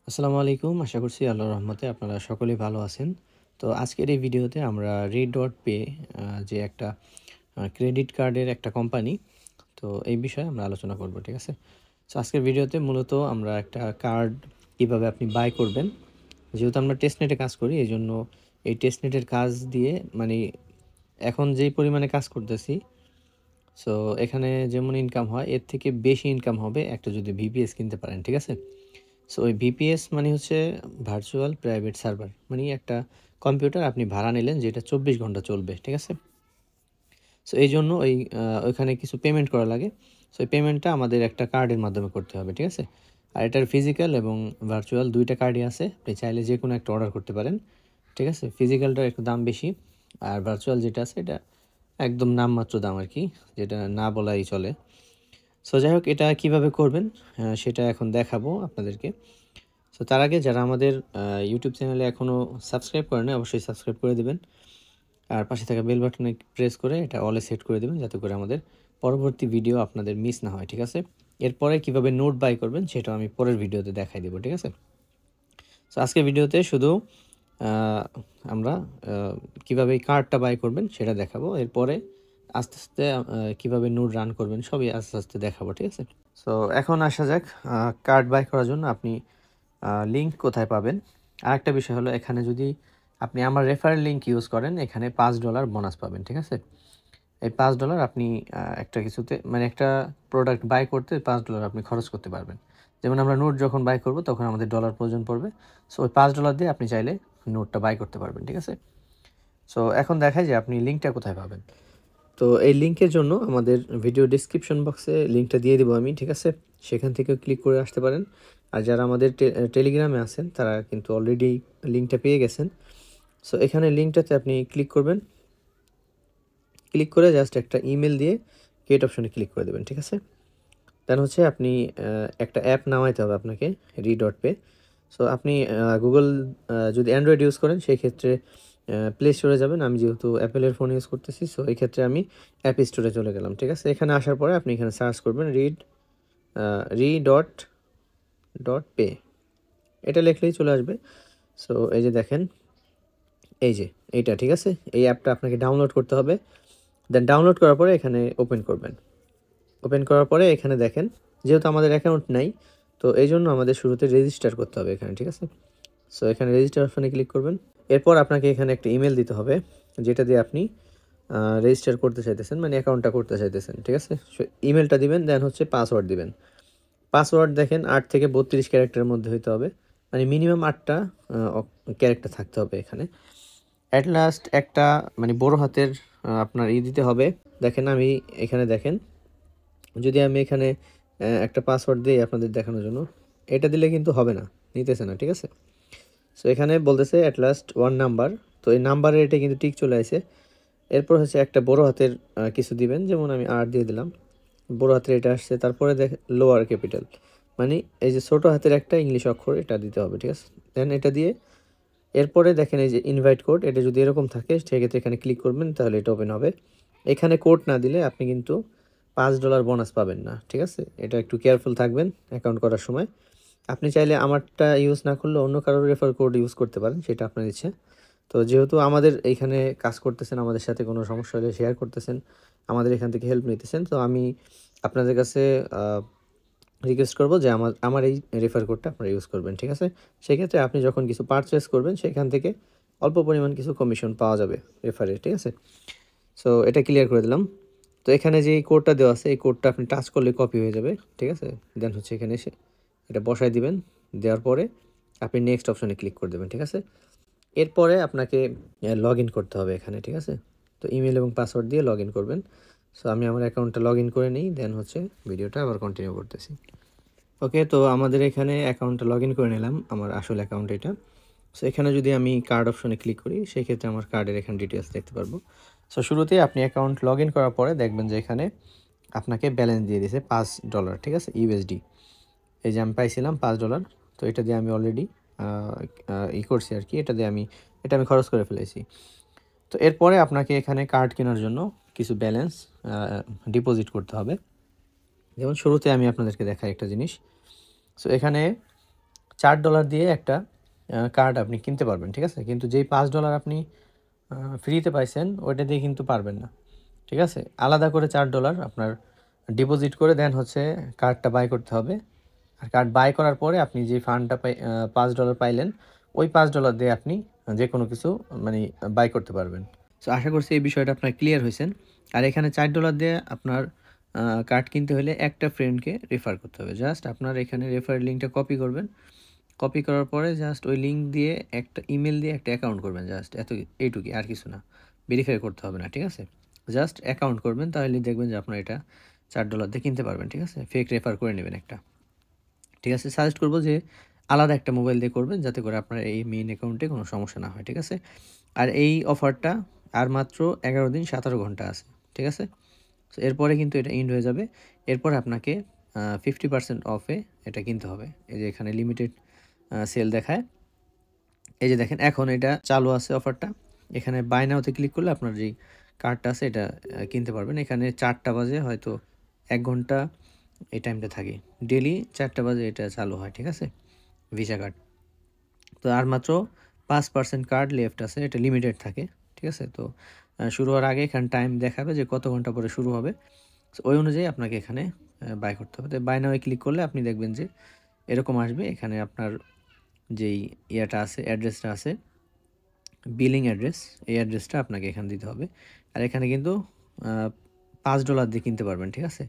আসসালামু আলাইকুম। আশা করছি আল্লাহর রহমতে আপনারা সকলেই ভালো আছেন। তো আজকের এই ভিডিওতে আমরা রি.পে যে একটা ক্রেডিট কার্ডের একটা কোম্পানি, তো এই বিষয়ে আমরা আলোচনা করব, ঠিক আছে? সো আজকের ভিডিওতে মূলত আমরা একটা কার্ড কিভাবে আপনি বাই করবেন। যেহেতু আমরা টেস্টনেটে কাজ করি, এজন্য এই টেস্টনেটের কাজ দিয়ে মানে এখন যেই পরিমাণে কাজ করতেছি, সো এখানে যেমন ইনকাম হয় এর থেকে বেশি ইনকাম হবে একটা যদি ভিপিএস কিনতে পারেন, ঠিক আছে? সো ওই ভিপিএস মানে হচ্ছে ভার্চুয়াল প্রাইভেট সার্ভার, মানে একটা কম্পিউটার আপনি ভাড়া নিলেন যেটা 24 ঘন্টা চলবে, ঠিক আছে? সো এই জন্য ওইখানে কিছু পেমেন্ট করা লাগে। সো এই পেমেন্টটা আমাদের একটা কার্ডের মাধ্যমে করতে হবে, ঠিক আছে? আর এটার ফিজিক্যাল এবং ভার্চুয়াল দুইটা কার্ডই আছে, আপনি চাইলে যে কোনো একটা অর্ডার করতে পারেন, ঠিক আছে? ফিজিক্যালটার একটু দাম বেশি, আর ভার্চুয়াল যেটা আছে এটা একদম নামমাত্র দাম আর কি, যেটা না বলাই চলে। সো যাই হোক, এটা কিভাবে করবেন সেটা এখন দেখাবো আপনাদেরকে। সো তার আগে যারা আমাদের ইউটিউব চ্যানেলে এখনও সাবস্ক্রাইব করেন অবশ্যই সাবস্ক্রাইব করে দেবেন, আর পাশে থাকা বেল বাটনে প্রেস করে এটা অলে সেট করে দেবেন যাতে করে আমাদের পরবর্তী ভিডিও আপনাদের মিস না হয়, ঠিক আছে? এরপরে কিভাবে নোট বাই করবেন সেটাও আমি পরের ভিডিওতে দেখাই দেবো, ঠিক আছে? সো আজকের ভিডিওতে শুধু আমরা কিভাবে এই কার্ডটা বাই করবেন সেটা দেখাবো। এরপরে আস্তে আস্তে কিভাবে নোট রান করবেন সবই আস্তে আস্তে দেখাবো, ঠিক আছে? সো এখন আসা যাক, কার্ড বাই করার জন্য আপনি লিঙ্ক কোথায় পাবেন। আরেকটা বিষয় হলো, এখানে যদি আপনি আমার রেফারেল লিঙ্ক ইউজ করেন এখানে $5 বোনাস পাবেন, ঠিক আছে? এই $5 আপনি একটা কিছুতে মানে একটা প্রোডাক্ট বাই করতে $5 আপনি খরচ করতে পারবেন। যেমন আমরা নোট যখন বাই করব তখন আমাদের ডলার প্রয়োজন পড়বে। সো ওই $5 দিয়ে আপনি চাইলে নোটটা বাই করতে পারবেন, ঠিক আছে? সো এখন দেখায় যে আপনি লিঙ্কটা কোথায় পাবেন। তো এই লিঙ্কের জন্য আমাদের ভিডিও ডিসক্রিপশন বক্সে লিঙ্কটা দিয়ে দেবো আমি, ঠিক আছে? সেখান থেকে ক্লিক করে আসতে পারেন। আর যারা আমাদের টেলিগ্রামে আছেন তারা কিন্তু অলরেডি লিঙ্কটা পেয়ে গেছেন। সো এখানে লিঙ্কটাতে আপনি ক্লিক করবেন, ক্লিক করে জাস্ট একটা ইমেল দিয়ে গেট অপশনে ক্লিক করে দেবেন, ঠিক আছে? দেন হচ্ছে আপনি একটা অ্যাপ নামাইতে হবে আপনাকে, রি.পে। সো আপনি গুগল যদি অ্যান্ড্রয়েড ইউজ করেন সেই ক্ষেত্রে প্লে স্টোরে যাবেন। আমি যেহেতু অ্যাপেলের ফোন ইউজ করতেছি, সো এই ক্ষেত্রে আমি অ্যাপ স্টোরে চলে গেলাম, ঠিক আছে? এখানে আসার পরে আপনি এখানে সার্চ করবেন রি.পে, এটা লিখলেই চলে আসবে। সো এই যে দেখেন, এই যে এইটা, ঠিক আছে? এই অ্যাপটা আপনাকে ডাউনলোড করতে হবে। দেন ডাউনলোড করার পরে এখানে ওপেন করবেন। ওপেন করার পরে এখানে দেখেন, যেহেতু আমাদের অ্যাকাউন্ট নাই, তো এই জন্য আমাদের শুরুতে রেজিস্টার করতে হবে এখানে, ঠিক আছে? সো এখানে রেজিস্টার অপশনে ক্লিক করবেন। এরপর আপনাকে এখানে একটা ইমেল দিতে হবে যেটা দিয়ে আপনি রেজিস্টার করতে চাইতেছেন, মানে অ্যাকাউন্টটা করতে চাইতেছেন, ঠিক আছে? সো ইমেলটা দিবেন, দেন হচ্ছে পাসওয়ার্ড দিবেন। পাসওয়ার্ড দেখেন 8 থেকে 32 ক্যারেক্টারের মধ্যে হইতে হবে, মানে মিনিমাম 8টা ক্যারেক্টার থাকতে হবে এখানে। অ্যাট লাস্ট একটা মানে বড় হাতের আপনার দিতে হবে। দেখেন আমি এখানে দেখেন, যদি আমি এখানে একটা পাসওয়ার্ড দিই আপনাদের দেখানোর জন্য, এটা দিলে কিন্তু হবে না, নিতেছে না, ঠিক আছে? সো এখানে বলতেছে অ্যাট লাস্ট 1 নাম্বার, তো এই নাম্বারের এটা কিন্তু টিক চলে আসে। এরপর হচ্ছে একটা বড় হাতের কিছু দিবেন, যেমন আমি আর দিয়ে দিলাম, বড় হাতের এটা আসছে। তারপরে লোয়ার ক্যাপিটাল, মানে এই যে ছোট হাতের একটা ইংলিশ অক্ষর এটা দিতে হবে, ঠিক আছে? দেন এটা দিয়ে এরপরে দেখেন এই যে ইনভাইট কোড, এটা যদি এরকম থাকে সেক্ষেত্রে এখানে ক্লিক করবেন, তাহলে এটা ওপেন হবে। এখানে কোড না দিলে আপনি কিন্তু $5 বোনাস পাবেন না, ঠিক আছে? এটা একটু কেয়ারফুল থাকবেন অ্যাকাউন্ট করার সময়। আপনি চাইলে আমারটা ইউজ না করলে অন্য কারোর রেফার কোড ইউজ করতে পারেন, সেটা আপনার ইচ্ছে। তো যেহেতু আমাদের এইখানে কাজ করতেছেন, আমাদের সাথে কোনো সমস্যা হলে শেয়ার করতেছেন, আমাদের এখান থেকে হেল্প নিতেছেন, তো আমি আপনাদের কাছে রিকোয়েস্ট করব যে আমার আমার এই রেফার কোডটা আপনারা ইউজ করবেন, ঠিক আছে? সেক্ষেত্রে আপনি যখন কিছু পারচেস করবেন সেখান থেকে অল্প পরিমাণ কিছু কমিশন পাওয়া যাবে রেফারে, ঠিক আছে? সো এটা ক্লিয়ার করে দিলাম। তো এখানে যে কোডটা দেওয়া আছে এই কোডটা আপনি টাচ করলে কপি হয়ে যাবে, ঠিক আছে? দেন হচ্ছে এখানে এসে এটা বসায় দিবেন। দেওয়ার পরে আপনি নেক্সট অপশনে ক্লিক করে দেবেন, ঠিক আছে? এরপরে আপনাকে লগ ইন করতে হবে এখানে, ঠিক আছে? তো ইমেল এবং পাসওয়ার্ড দিয়ে লগ ইন করবেন। সো আমি আমার অ্যাকাউন্টটা লগ ইন করে নিই, দেন হচ্ছে ভিডিওটা আবার কন্টিনিউ করতেছি। ওকে, তো আমাদের এখানে অ্যাকাউন্টটা লগ ইন করে নিলাম, আমার আসল অ্যাকাউন্ট এটা। সো এখানে যদি আমি কার্ড অপশনে ক্লিক করি সেই ক্ষেত্রে আমার কার্ডের এখানে ডিটেলস দেখতে পারবো। সো শুরুতেই আপনি অ্যাকাউন্ট লগ ইন করার পরে দেখবেন যে এখানে আপনাকে ব্যালেন্স দিয়ে দিয়েছে $5, ঠিক আছে? ইউএসডি। এই যে আমি পাইছিলাম $5, তো এটা দিয়ে আমি অলরেডি করছি আর কি, এটা আমি খরচ করে ফেলেছি। তো এরপরে আপনাকে এখানে কার্ড কেনার জন্য কিছু ব্যালেন্স ডিপোজিট করতে হবে। যেমন শুরুতে আমি আপনাদেরকে দেখাই একটা জিনিস। সো এখানে $4 দিয়ে একটা কার্ড আপনি কিনতে পারবেন, ঠিক আছে? কিন্তু যেই $5 আপনি ফ্রিতে পাইছেন ওইটা দিয়ে কিন্তু পারবেন না, ঠিক আছে? আলাদা করে $4 আপনার ডিপোজিট করে দেন হচ্ছে কার্ডটা বাই করতে হবে। আর কার্ড বাই করার পরে আপনি যে ফান্ডটা $5 পাইলেন ওই $5 দিয়ে আপনি যে কোনো কিছু মানে বাই করতে পারবেন। সো আশা করছি এই বিষয়টা আপনার ক্লিয়ার হয়েছেন। আর এখানে $4 দিয়ে আপনার কার্ড কিনতে হলে একটা ফ্রেন্ডকে রেফার করতে হবে। জাস্ট আপনার এখানে রেফার লিঙ্কটা কপি করবেন, কপি করার পরে জাস্ট ওই লিঙ্ক দিয়ে একটা ইমেল দিয়ে একটা অ্যাকাউন্ট করবেন, জাস্ট এইটুকুই, আর কিছু না, ভেরিফাই করতে হবে না, ঠিক আছে? জাস্ট অ্যাকাউন্ট করবেন, তাহলে দেখবেন যে আপনার এটা $4 দিয়ে কিনতে পারবেন, ঠিক আছে? ফেক রেফার করে নেবেন একটা, ঠিক আছে? সাজেস্ট করবো যে আলাদা একটা মোবাইল দিয়ে করবেন, যাতে করে আপনার এই মেইন অ্যাকাউন্টে কোনো সমস্যা না হয়, ঠিক আছে? আর এই অফারটা আর মাত্র 11 দিন 17 ঘন্টা আছে, ঠিক আছে? সো এরপরে কিন্তু এটা এন্ড হয়ে যাবে। এরপরে আপনাকে 50% অফে এটা কিনতে হবে। এই যে এখানে লিমিটেড সেল দেখায়, এই যে দেখেন এখন এটা চালু আছে অফারটা। এখানে বাই নাওতে ক্লিক করলে আপনার যেই কার্ডটা আছে এটা কিনতে পারবেন। এখানে 4টা বাজে হয়তো 1 ঘন্টা এই টাইমটা থাকে, ডেলি 4টা বাজে এটা চালু হয়, ঠিক আছে? Visa card. তো আর মাত্র 5% কার্ড লেফট আছে, এটা লিমিটেড থাকে, ঠিক আছে? তো শুরু হওয়ার আগে এখানে টাইম দেখাবে যে কত ঘন্টা পরে শুরু হবে। সো ওই অনুযায়ী আপনাকে এখানে বাই করতে হবে। তো বাই নাওয়ে ক্লিক করলে আপনি দেখবেন যে এরকম আসবে। এখানে আপনার যেই ইয়েটা আছে, অ্যাড্রেসটা আছে, বিলিং অ্যাড্রেস, এই অ্যাড্রেসটা আপনাকে এখানে দিতে হবে। আর এখানে কিন্তু $5 দিয়ে কিনতে পারবেন, ঠিক আছে?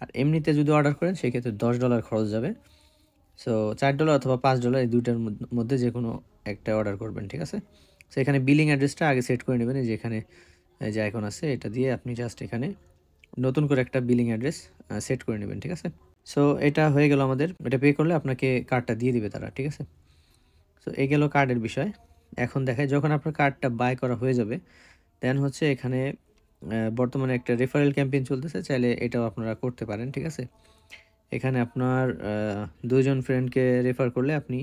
আর এমনিতে যদি অর্ডার করেন সেক্ষেত্রে $10 খরচ যাবে। সো $4 অথবা $5 এই দুইটার মধ্যে যে কোনো একটা অর্ডার করবেন, ঠিক আছে? সো এখানে বিলিং অ্যাড্রেসটা আগে সেট করে নেবেন, এই যে এখানে যে আইকন আছে এটা দিয়ে আপনি জাস্ট এখানে নতুন করে একটা বিলিং অ্যাড্রেস সেট করে নেবেন, ঠিক আছে? সো এটা হয়ে গেল আমাদের। এটা পে করলে আপনাকে কার্ডটা দিয়ে দিবে তারা, ঠিক আছে? সো এই গেল কার্ডের বিষয়। এখন দেখায় যখন আপনার কার্ডটা বাই করা হয়ে যাবে, দেন হচ্ছে এখানে বর্তমানে একটা রেফারেল ক্যাম্পেইন চলতেছে, চাইলে এটাও আপনারা করতে পারেন, ঠিক আছে? এখানে আপনার 2 জন ফ্রেন্ডকে রেফার করলে আপনি,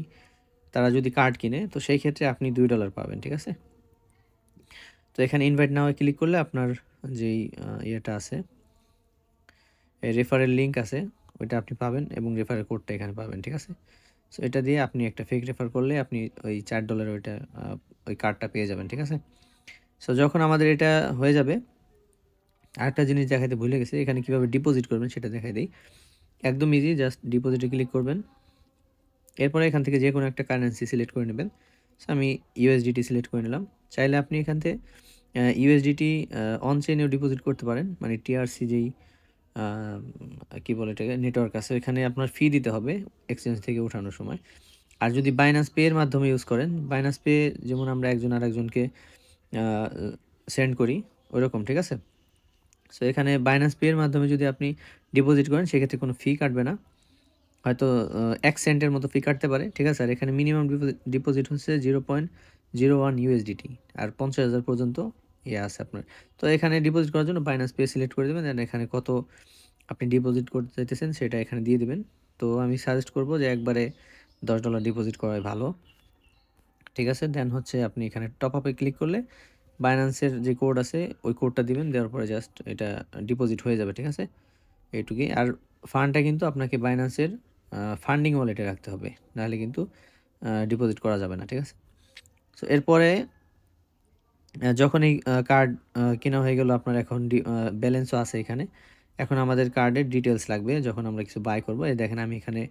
তারা যদি কার্ড কিনে তো সেই ক্ষেত্রে আপনি $2 পাবেন, ঠিক আছে? তো এখানে ইনভাইট নাও ক্লিক করলে আপনার যেই ইয়েটা আছে, রেফারেল লিঙ্ক আছে, ওইটা আপনি পাবেন এবং রেফারেল কোডটা এখানে পাবেন, ঠিক আছে? সো এটা দিয়ে আপনি একটা ফেক রেফার করলে আপনি ওই $4 ওইটা ওই কার্ডটা পেয়ে যাবেন, ঠিক আছে? সো যখন আমাদের এটা হয়ে যাবে, আরেকটা জিনিস দেখাইতে ভুলে গেছি, এখানে কীভাবে ডিপোজিট করবেন সেটা দেখাই দিই। একদম ইজি, জাস্ট ডিপোজিটে ক্লিক করবেন। এরপরে এখান থেকে যে কোনো একটা কারেন্সি সিলেক্ট করে নেবেন। সো আমি ইউএসডিটি সিলেক্ট করে নিলাম। চাইলে আপনি এখান থেকে ইউএসডিটি অন চেইনেও ডিপোজিট করতে পারেন, মানে টিআরসি যেই কী বলে এটাকে নেটওয়ার্ক আছে, ওইখানে আপনার ফি দিতে হবে এক্সচেঞ্জ থেকে ওঠানোর সময়। আর যদি বাইন্যান্স পে এর মাধ্যমে ইউজ করেন, বাইন্যান্স পে যেমন আমরা একজন আরেকজনকে সেন্ড করি ওইরকম, ঠিক আছে? সো এখানে বাইন্যান্স পে এর মাধ্যমে যদি আপনি ডিপোজিট করেন সেক্ষেত্রে কোনো ফি কাটবে না, হয়তো 1 সেন্টের মতো ফি কাটতে পারে, ঠিক আছে? আর এখানে মিনিমাম ডিপোজিট হচ্ছে 0.01 ইউএসডিটি, আর 50,000 পর্যন্ত ইয়ে আছে আপনার। তো এখানে ডিপোজিট করার জন্য বাইন্যান্স পে সিলেক্ট করে দেবেন, দেন এখানে কত আপনি ডিপোজিট করতে চাইতেছেন সেটা এখানে দিয়ে দেবেন। তো আমি সাজেস্ট করব যে একবারে $10 ডিপোজিট করাই ভালো, ঠিক আছে? দেন হচ্ছে আপনি এখানে টপ আপে ক্লিক করলে বাইন্যান্সের যে কোড আছে ওই কোডটা দিবেন, দেওয়ার পরে জাস্ট এটা ডিপোজিট হয়ে যাবে, ঠিক আছে? এইটুকুই। আর ফান্ডটা কিন্তু আপনাকে বাইন্যান্সের ফান্ডিং ওয়ালেটে রাখতে হবে, নাহলে কিন্তু ডিপোজিট করা যাবে না, ঠিক আছে? সো এরপরে যখন এই কার্ড কেনা হয়ে গেল আপনার, এখন ব্যালেন্সও আছে এখানে। এখন আমাদের কার্ডের ডিটেলস লাগবে যখন আমরা কিছু বাই করব। এই দেখেন আমি এখানে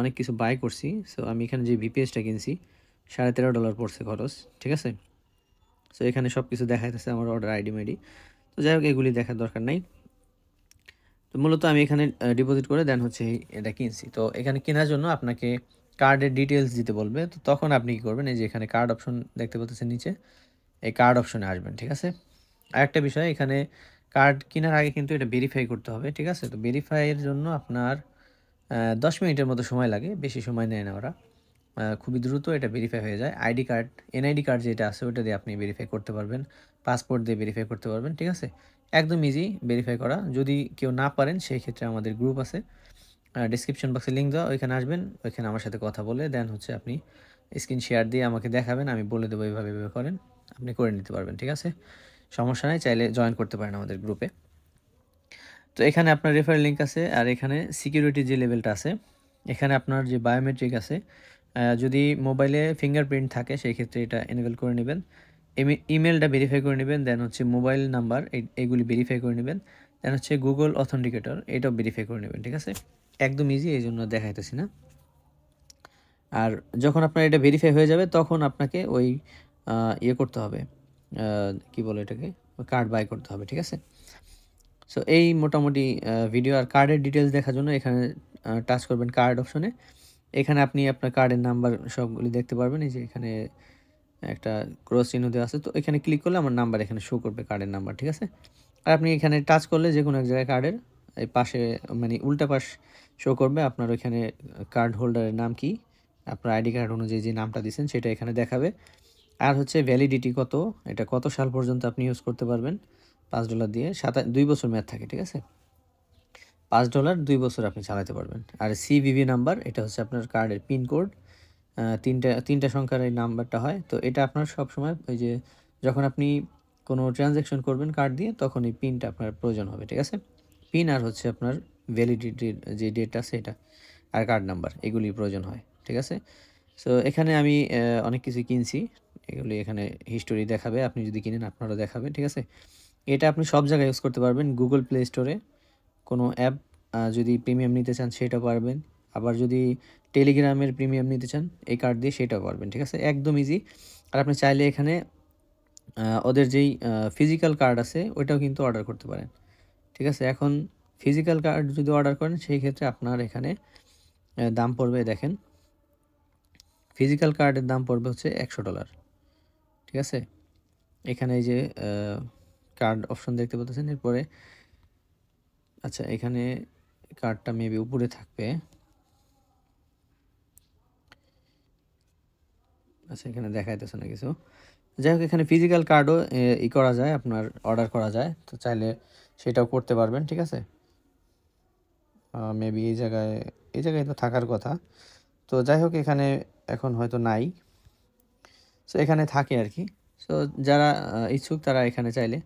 অনেক কিছু বাই করছি। সো আমি এখানে যে ভিপিএসটা কিনছি $13.5 পড়ছে খরচ, ঠিক আছে? সো এখানে সব কিছু দেখা যাচ্ছে আমার অর্ডার আইডি মাইডি। তো যাই হোক এগুলি দেখার দরকার নাই। তো মূলত আমি এখানে ডিপোজিট করে দেন হচ্ছে এটা কিনছি। তো এখানে কেনার জন্য আপনাকে কার্ডের ডিটেলস দিতে বলবে। তো তখন আপনি কী করবেন, এই যে এখানে কার্ড অপশন দেখতে পাচ্ছেন নিচে, এই কার্ড অপশনে আসবেন, ঠিক আছে? আরেকটা বিষয়, এখানে কার্ড কেনার আগে কিন্তু এটা ভেরিফাই করতে হবে, ঠিক আছে? তো ভেরিফাইয়ের জন্য আপনার 10 মিনিটের মতো সময় লাগে, বেশি সময় নেয় না ওরা। খুবই দ্রুত এটা ভেরিফাই হয়ে যায়। আইডি কার্ড, এনআইডি কার্ড যেটা আছে ওটা দিয়ে আপনি ভেরিফাই করতে পারবেন, পাসপোর্ট দিয়ে ভেরিফাই করতে পারবেন, ঠিক আছে? একদম ইজি ভেরিফাই করা। যদি কেউ না পারেন সেই ক্ষেত্রে আমাদের গ্রুপ আছে, ডিসক্রিপশন বক্সে লিঙ্ক দেওয়া, ওইখানে আসবেন, ওইখানে আমার সাথে কথা বলে দেন হচ্ছে আপনি স্ক্রিন শেয়ার দিয়ে আমাকে দেখাবেন, আমি বলে দেবো এইভাবে এভাবে করেন, আপনি করে নিতে পারবেন, ঠিক আছে? সমস্যা নাই, চাইলে জয়েন করতে পারেন আমাদের গ্রুপে। তো এখানে আপনার রেফারেল লিঙ্ক আছে, আর এখানে সিকিউরিটি যে লেভেলটা আছে এখানে আপনার যে বায়োমেট্রিক আছে, যদি মোবাইলে ফিঙ্গারপ্রিন্ট থাকে সেই ক্ষেত্রে এটা এনেবল করে নেবেন। ইমেলটা ভেরিফাই করে নেবেন, দেন হচ্ছে মোবাইল নাম্বার এইগুলি ভেরিফাই করে নেবেন, দেন হচ্ছে গুগল অথেন্টিকেটর এটাও ভেরিফাই করে নেবেন, ঠিক আছে? একদম ইজি, এই জন্য দেখাইতেছি না। আর যখন আপনার এটা ভেরিফাই হয়ে যাবে তখন আপনাকে ওই ইয়ে করতে হবে, কি বলে এটাকে, কার্ড বাই করতে হবে, ঠিক আছে? সো এই মোটামুটি ভিডিও। আর কার্ডের ডিটেলস দেখার জন্য এখানে টাচ করবেন কার্ড অপশনে। এখানে আপনি আপনার কার্ডের নাম্বার সবগুলি দেখতে পারবেন। এই যে এখানে একটা ক্রস চিহ্ন দেওয়া আছে, তো এখানে ক্লিক করলে আমার নাম্বার এখানে শো করবে, কার্ডের নাম্বার, ঠিক আছে? আর আপনি এখানে টাচ করলে যে কোনো এক জায়গায় কার্ডের এই পাশে মানে উল্টা পাশ শো করবে আপনার ওইখানে কার্ড হোল্ডারের নাম কি, আপনার আইডি কার্ড অনুযায়ী যে নামটা দিয়েছেন সেটা এখানে দেখাবে। আর হচ্ছে ভ্যালিডিটি কত, এটা কত সাল পর্যন্ত আপনি ইউজ করতে পারবেন। $5 দিয়ে 2 বছর মেয়াদ থাকে, ঠিক আছে? $5 2 বছর আপনি চালাতে পারবেন। আর সিভিভি নাম্বার, এটা হচ্ছে আপনার কার্ডের পিনকোড, তিনটা সংখ্যার এই নাম্বারটা হয়। তো এটা আপনার সবসময় ওই যে যখন আপনি কোনো ট্রানজ্যাকশন করবেন কার্ড দিয়ে তখন এই পিনটা আপনার প্রয়োজন হবে, ঠিক আছে? পিন আর হচ্ছে আপনার ভ্যালিডিটির যে ডেট আছে এটা, আর কার্ড নাম্বার, এগুলি প্রয়োজন হয়, ঠিক আছে? সো এখানে আমি অনেক কিছু কিনছি, এগুলি এখানে হিস্টোরি দেখাবে, আপনি যদি কিনেন আপনারও দেখাবে, ঠিক আছে? এটা আপনি সব জায়গায় ইউজ করতে পারবেন। গুগল প্লে স্টোরে কোনো অ্যাপ যদি প্রিমিয়াম নিতে চান সেটা পারবেন, আবার যদি টেলিগ্রামের প্রিমিয়াম নিতে চান এই কার্ড দিয়ে সেটাও পারবেন, ঠিক আছে? একদম ইজি। আর আপনি চাইলে এখানে ওদের যেই ফিজিক্যাল কার্ড আছে ওইটাও কিন্তু অর্ডার করতে পারেন, ঠিক আছে? এখন ফিজিক্যাল কার্ড যদি অর্ডার করেন সেই ক্ষেত্রে আপনার এখানে দাম পড়বে, দেখেন ফিজিক্যাল কার্ডের দাম পড়বে হচ্ছে $100, ঠিক আছে? এখানে এই যে কার্ড অপশন দেখতে পাচ্ছেন, এরপরে আচ্ছা এখানে কার্ডটা মেবি উপরে থাকবে, আচ্ছা এখানে দেখাইতেছে না কিছু। যাই হোক এখানে ফিজিক্যাল কার্ডও করা যায়, আপনার অর্ডার করা যায়, তো চাইলে সেটাও করতে পারবেন, ঠিক আছে? মেবি এই জায়গায় তো থাকার কথা। তো যাই হোক এখানে এখন হয়তো নাই, সো এখানে থাকে আর কি। সো যারা ইচ্ছুক তারা এখানে চাইলে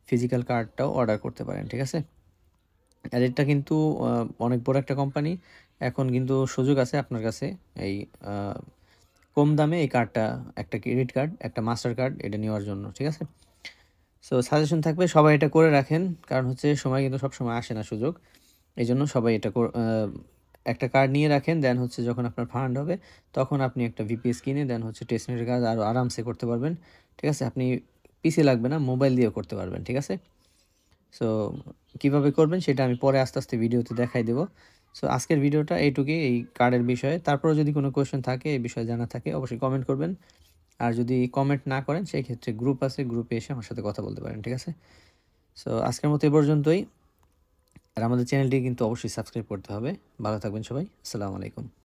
ফিজিক্যাল কার্ডটাও অর্ডার করতে পারেন, ঠিক আছে? আর এটা কিন্তু অনেক বড় একটা কোম্পানি, এখন কিন্তু সুযোগ আছে আপনার কাছে এই কম দামে এই কার্ডটা, একটা ক্রেডিট কার্ড একটা মাস্টার কার্ড এটা নেওয়ার জন্য, ঠিক আছে? সো সাজেশন থাকবে সবাই এটা করে রাখেন, কারণ হচ্ছে সময় কিন্তু সব সময় আসে না সুযোগ, এই জন্য সবাই এটা একটা কার্ড নিয়ে রাখেন, দেন হচ্ছে যখন আপনার ফান্ড হবে তখন আপনি একটা ভিপিএস কিনে দেন হচ্ছে টেস্টনেটের কাজ আরও আরামসে করতে পারবেন, ঠিক আছে? আপনি পিসি লাগবে না, মোবাইল দিয়েও করতে পারবেন, ঠিক আছে? সো কীভাবে করবেন সেটা আমি পরে আস্তে আস্তে ভিডিওতে দেখাই দেবো। সো আজকের ভিডিওটা এইটুকুই এই কার্ডের বিষয়ে। তারপরেও যদি কোনো কোয়েশ্চেন থাকে এই বিষয়ে জানা থাকে অবশ্যই কমেন্ট করবেন। আর যদি কমেন্ট না করেন সেই ক্ষেত্রে গ্রুপ আছে, গ্রুপে এসে আমার সাথে কথা বলতে পারেন, ঠিক আছে? সো আজকের মতো এ পর্যন্তই। আর আমাদের চ্যানেলটি কিন্তু অবশ্যই সাবস্ক্রাইব করতে হবে। ভালো থাকবেন সবাই। আসসালামু আলাইকুম।